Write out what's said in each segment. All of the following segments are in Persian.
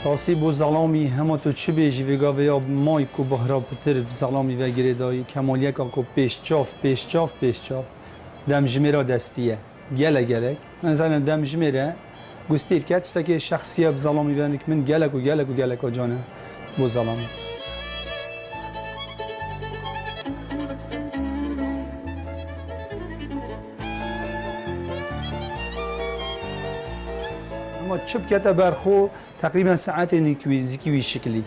راستی بو زلامی همه تو چی بیجی وگا ویا مای کو بهرا پتر زلامی و گریدایی کمالیه که پیش چاف دم جمیرا دستیه گله مثلا دم جمیره گستیر کرد است که شخصیه بزلامی بینک من گلک و جانه بو زلامی اما چوب کتا برخو تقریبا ساعت نیکوی زیکوی شکلی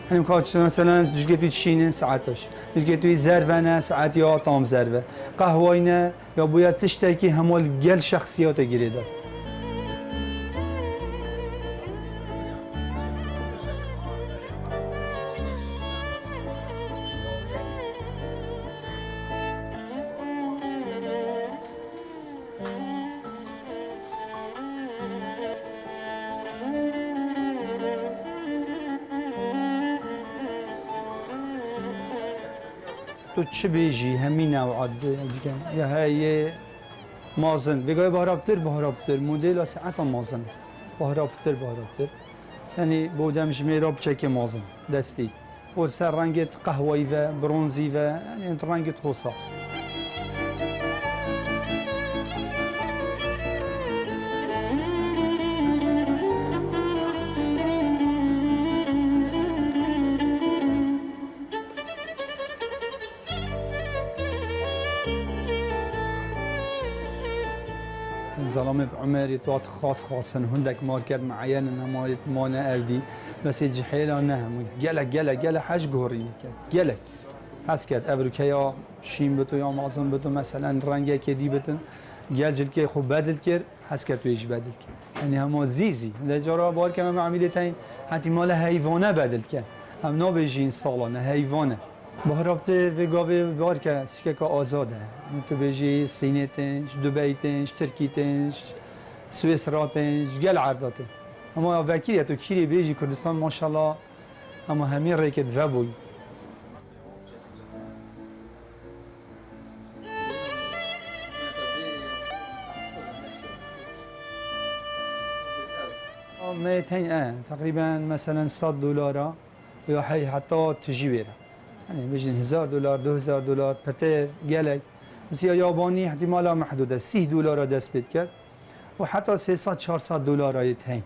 هم کاتش مثلا جگتوی تشینه ساعتش جگتوی زربانه ساعت یا تام زربه قهوه‌ینه یا باید تشتکی همال گل شخصیات گیریده تو چه بیجی همین نوعات دیگه یا های مازن بگوی بهرابتر مدل ساعت مازن بهرابتر یعنی بودم جمیرا بچک مازن دستی و سر رنگت قهوه‌ای و برونزی و یعنی رنگت خوصا زلمه بعمر يتوات خاصن هندك ماركت معين انه ما نأردي بس جحيلا نهم جلك حاج جوري جلك هسكت ابركيا شين بتو يا معظم بتو مثلا رنگه كدي بتن جل كي خو بدل كر هسكت ويش بدل يعني هم زيزي لجرا بار كما معاملتين حتى مال حيوانه بدل كر هم نو بجين سالانه حيوانه بهرابته و گاوه بار که سکه که آزاده تو بجی سینه تنش دبی تنش ترکی تنش سوئیس را تنش گل عرداته اما وکیلی تو کیری بجی کردستان ماشاءالله اما همین ریکت و بوی میتین تقریبا مثلا $100 یا حتی تجیبه يعني بيجي $1000 $2000 بتر جالك بس يا ياباني احتمالا محدوده $30 دست بيت كات وحتى $300 $400 يتهين